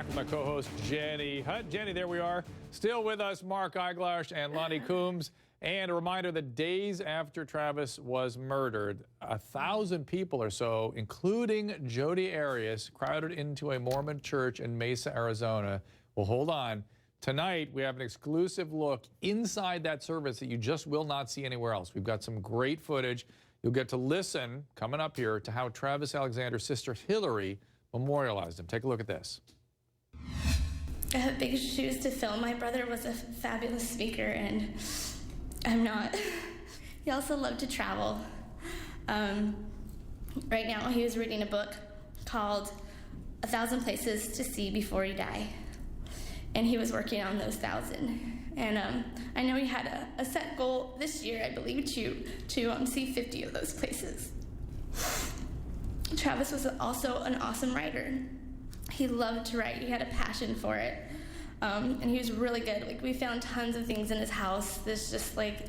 back with my co-host, Jenny Hutt. Jenny, there we are. Still with us, Mark Eiglash and Lonnie Coombs. And a reminder that days after Travis was murdered, 1,000 people or so, including Jodi Arias, crowded into a Mormon church in Mesa, Arizona. Well, hold on. Tonight, we have an exclusive look inside that service that you just will not see anywhere else. We've got some great footage. You'll get to listen, coming up here, to how Travis Alexander's sister Hillary memorialized him. Take a look at this. I have big shoes to fill. My brother was a fabulous speaker, and I'm not. He also loved to travel. Right now, he was reading a book called 1,000 Places to See Before You Die, and he was working on those 1,000. And I know he had a set goal this year, I believe, to see 50 of those places. Travis was also an awesome writer. He loved to write. He had a passion for it. And he was really good. Like, we found tons of things in his house. There's just like,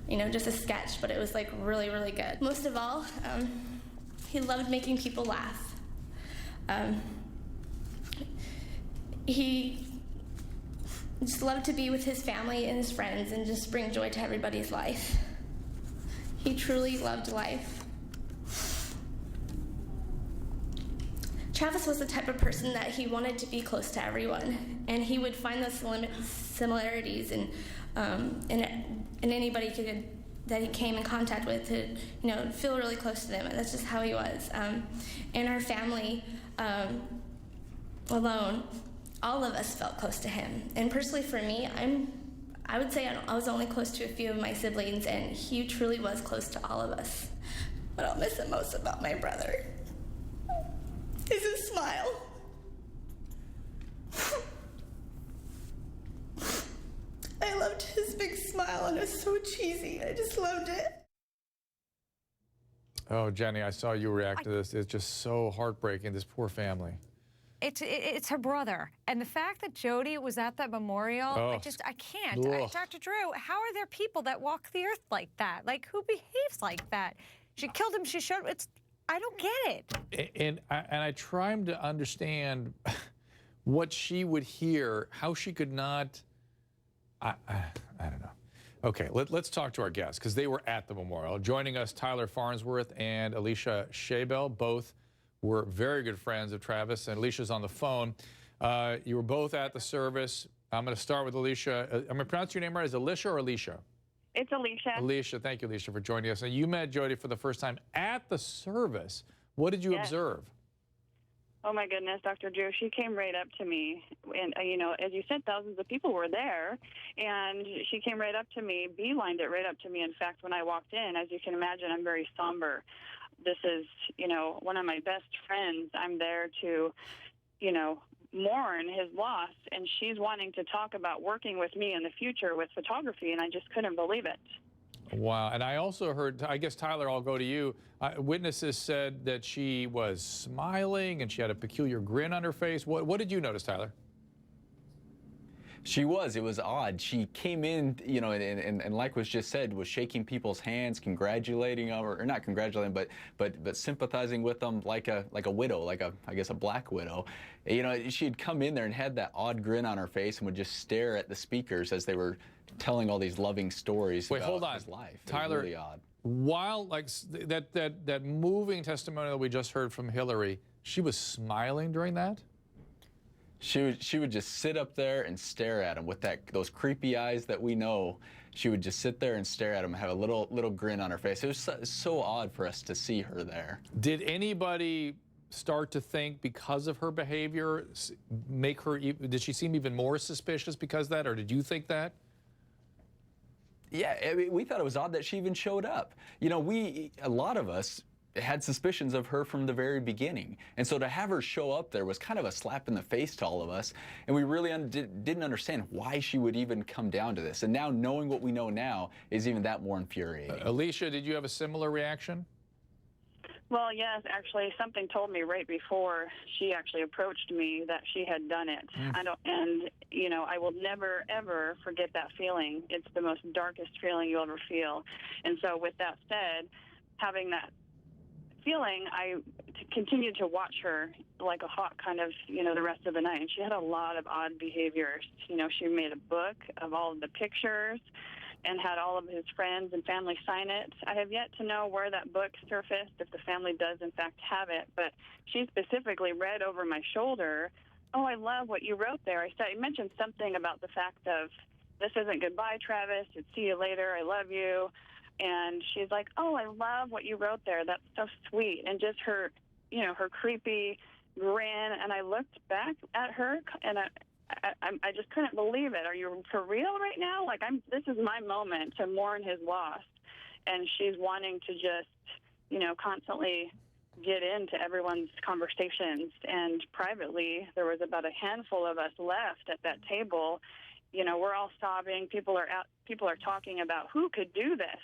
you know, just a sketch, but it was like really, really good. Most of all, he loved making people laugh. He just loved to be with his family and his friends and just bring joy to everybody's life. He truly loved life. Travis was the type of person that he wanted to be close to everyone, and he would find those similarities in anybody that he came in contact with to, you know, feel really close to them. And that's just how he was. In our family alone, all of us felt close to him. And personally, for me, I would say I was only close to a few of my siblings, and he truly was close to all of us. What I'll miss the most about my brother is his smile. I loved his big smile, and it was so cheesy. I just loved it. Oh, Jenny, I saw you react to this. It's just so heartbreaking, this poor family. It's her brother. And the fact that Jodi was at that memorial, I can't. Dr. Drew, how are there people that walk the earth like that? Like, who behaves like that? She killed him, she showed, I don't get it. And I try to understand what she would hear, how she could not, I don't know. Okay, let's talk to our guests, because they were at the memorial. Joining us, Tyler Farnsworth and Alicia Shabel, both were very good friends of Travis, and Alicia's on the phone. You were both at the service. I'm going to start with Alicia. I'm going to pronounce your name right. Is it Alicia or Alicia? It's Alicia. Alicia, thank you, Alicia, for joining us. And you met Jodi for the first time at the service. What did you observe? Oh, my goodness, Dr. Drew, she came right up to me. And, you know, as you said, thousands of people were there. And she came right up to me, beelined it right up to me. In fact, when I walked in, as you can imagine, I'm very somber. This is, you know, one of my best friends. I'm there to, you know, mourn his loss, and she's wanting to talk about working with me in the future with photography, and I just couldn't believe it. Wow. And I also heard, I guess, Tyler, I'll go to you. Witnesses said that she was smiling and she had a peculiar grin on her face. What did you notice, Tyler? She was. It was odd. She came in, you know, and like was just said, was shaking people's hands, congratulating them, or not congratulating, but sympathizing with them like a widow, I guess a black widow. You know, she had come in there and had that odd grin on her face and would just stare at the speakers as they were telling all these loving stories about his life. Tyler, really odd. While like that moving testimony that we just heard from Hillary, she was smiling during that? She would just sit up there and stare at him with those creepy eyes that we know. She would just sit there and stare at him and have a little grin on her face. It was so odd for us to see her there. Did anybody start to think, because of her behavior, did she seem even more suspicious because of that, or did you think that? Yeah, I mean, we thought it was odd that she even showed up. You know, a lot of us had suspicions of her from the very beginning. And so to have her show up there was kind of a slap in the face to all of us. And we really didn't understand why she would even come down to this. And now knowing what we know now is even that more infuriating. Alicia, did you have a similar reaction? Well, yes, actually, something told me right before she actually approached me that she had done it. And, you know, I will never, ever forget that feeling. It's the most darkest feeling you'll ever feel. And so with that said, having that feeling, I continued to watch her like a hawk kind of, the rest of the night. And she had a lot of odd behaviors. She made a book of all of the pictures and had all of his friends and family sign it. I have yet to know where that book surfaced, if the family does in fact have it, but she specifically read over my shoulder, "Oh, I love what you wrote there." I mentioned something about the fact of, "This isn't goodbye, Travis. It's see you later. I love you." And she's like, "Oh, I love what you wrote there. That's so sweet." And just her, her creepy grin. And I looked back at her, and I just couldn't believe it. Are you for real right now? Like, this is my moment to mourn his loss. And she's wanting to just, constantly get into everyone's conversations. And privately, there was about a handful of us left at that table. We're all sobbing. People are talking about who could do this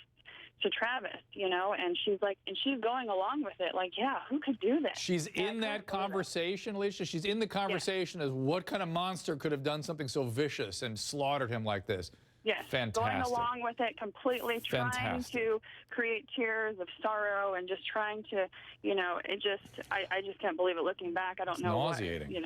to Travis, and she's like, and she's going along with it, like, yeah, who could do this? She's in that conversation, Alicia. She's in the conversation as what kind of monster could have done something so vicious and slaughtered him like this. Yes, fantastic. Going along with it completely, trying to create tears of sorrow and just trying to, I just can't believe it looking back. I don't know. Nauseating.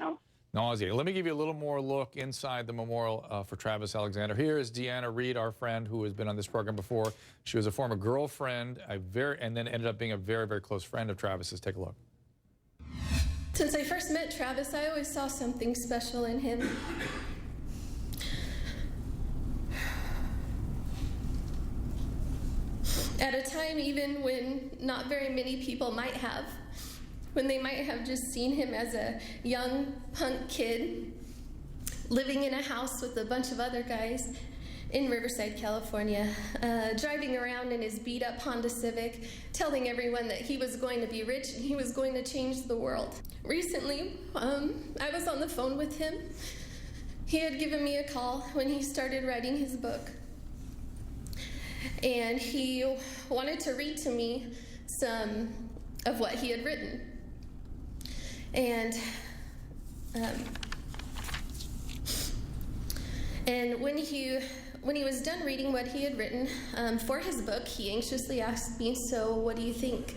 Nauseating. Let me give you a little more look inside the memorial for Travis Alexander. Here is Deanna Reid, our friend who has been on this program before. She was a former girlfriend, and then ended up being a very, very close friend of Travis's. Take a look. Since I first met Travis, I always saw something special in him. At a time even when not very many people might have. When they might have just seen him as a young punk kid living in a house with a bunch of other guys in Riverside, California, driving around in his beat-up Honda Civic, telling everyone that he was going to be rich and he was going to change the world. Recently, I was on the phone with him. He had given me a call when he started writing his book. And he wanted to read to me some of what he had written. And when he was done reading what he had written for his book, he anxiously asked me, "So what do you think?"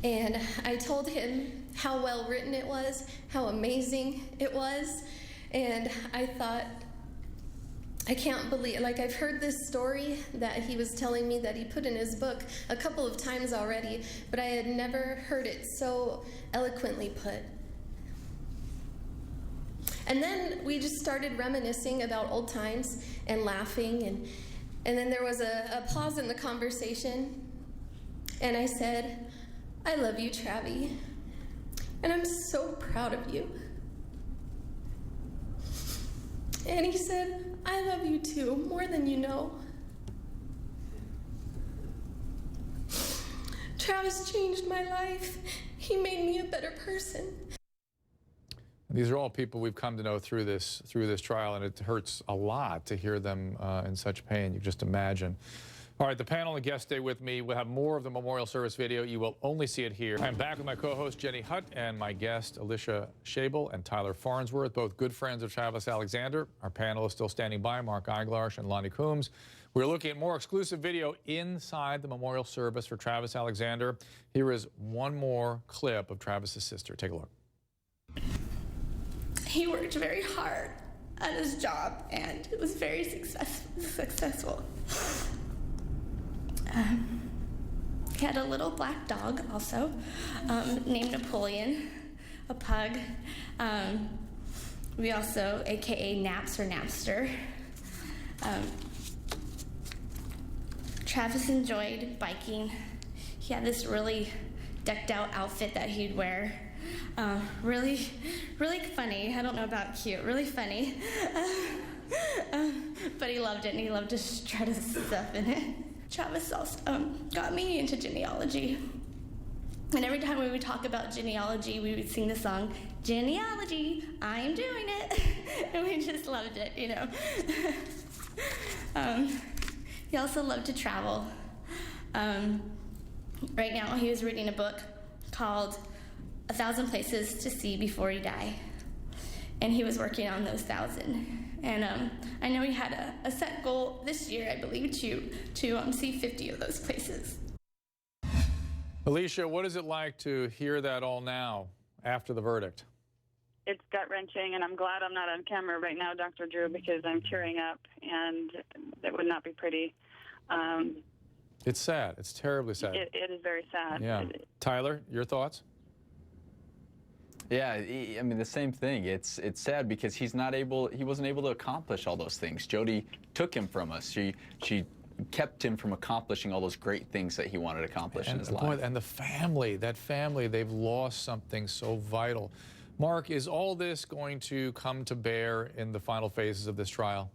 And I told him how well written it was, how amazing it was, and I thought, I can't believe, like, I've heard this story that he was telling me that he put in his book a couple of times already, but I had never heard it so eloquently put. And then we just started reminiscing about old times and laughing, and then there was a pause in the conversation, and I said, "I love you, Travi, and I'm so proud of you." And he said, "I love you too, more than you know." Travis changed my life. He made me a better person. These are all people we've come to know through this trial, and it hurts a lot to hear them in such pain. You just imagine. All right, the panel and guests stay with me. We'll have more of the memorial service video. You will only see it here. I'm back with my co-host, Jenny Hutt, and my guest, Alicia Schabel and Tyler Farnsworth, both good friends of Travis Alexander. Our panel is still standing by, Mark Eiglarsh and Lonnie Coombs. We're looking at more exclusive video inside the memorial service for Travis Alexander. Here is one more clip of Travis's sister. Take a look. He worked very hard at his job, and it was very successful. He had a little black dog also, named Napoleon, a pug. We also, AKA Naps or Napster. Travis enjoyed biking. He had this really decked out outfit that he'd wear. Really funny. I don't know about cute, really funny. But he loved it, and he loved to strut his stuff in it. Travis also got me into genealogy. And every time we would talk about genealogy, we would sing the song, "Genealogy, I'm doing it." And we just loved it, you know. He also loved to travel. Right now, he was reading a book called 1,000 Places to See Before You Die. And he was working on those 1,000. And I know he had a set goal this year, I believe, to see 50 of those places. Alicia, what is it like to hear that all now after the verdict? It's gut-wrenching, and I'm glad I'm not on camera right now, Dr. Drew, because I'm tearing up, and that would not be pretty. It's sad. It's terribly sad. It is very sad. Yeah. Tyler, your thoughts? Yeah, I mean, the same thing. It's sad because he wasn't able to accomplish all those things. Jodi took him from us. She kept him from accomplishing all those great things that he wanted to accomplish in his life. And the family, that family, they've lost something so vital. Mark, is all this going to come to bear in the final phases of this trial?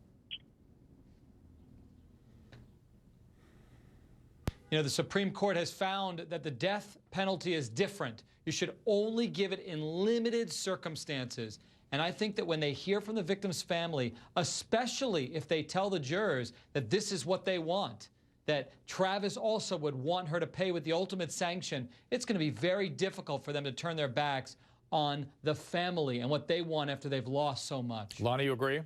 You know, the Supreme Court has found that the death penalty is different. You should only give it in limited circumstances. And I think that when they hear from the victim's family, especially if they tell the jurors that this is what they want, that Travis also would want her to pay with the ultimate sanction, it's going to be very difficult for them to turn their backs on the family and what they want after they've lost so much. Lonnie, you agree?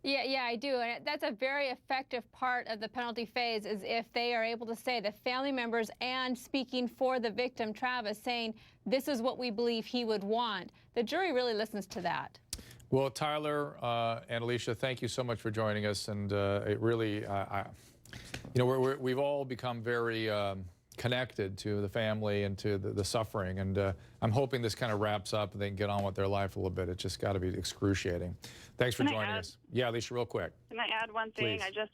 Yeah, I do. And that's a very effective part of the penalty phase, is if they are able to say, the family members and speaking for the victim, Travis, saying this is what we believe he would want. The jury really listens to that. Well, Tyler and Alicia, thank you so much for joining us. And it really, you know, we've all become very connected to the family and to the suffering. And I'm hoping this kind of wraps up and they can get on with their life a little bit. It's just got to be excruciating. Thanks for joining us. Yeah, Alicia, real quick. Can I add one thing? Please.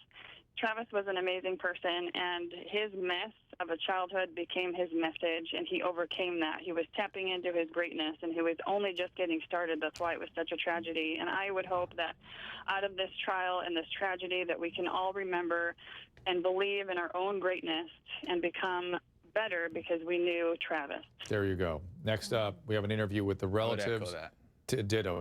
Travis was an amazing person, and his mess of a childhood became his message, and he overcame that. He was tapping into his greatness, and he was only just getting started. That's why it was such a tragedy. And I would hope that out of this trial and this tragedy that we can all remember and believe in our own greatness and become better because we knew Travis. There you go. Next up, we have an interview with the relatives. I would echo that. Ditto.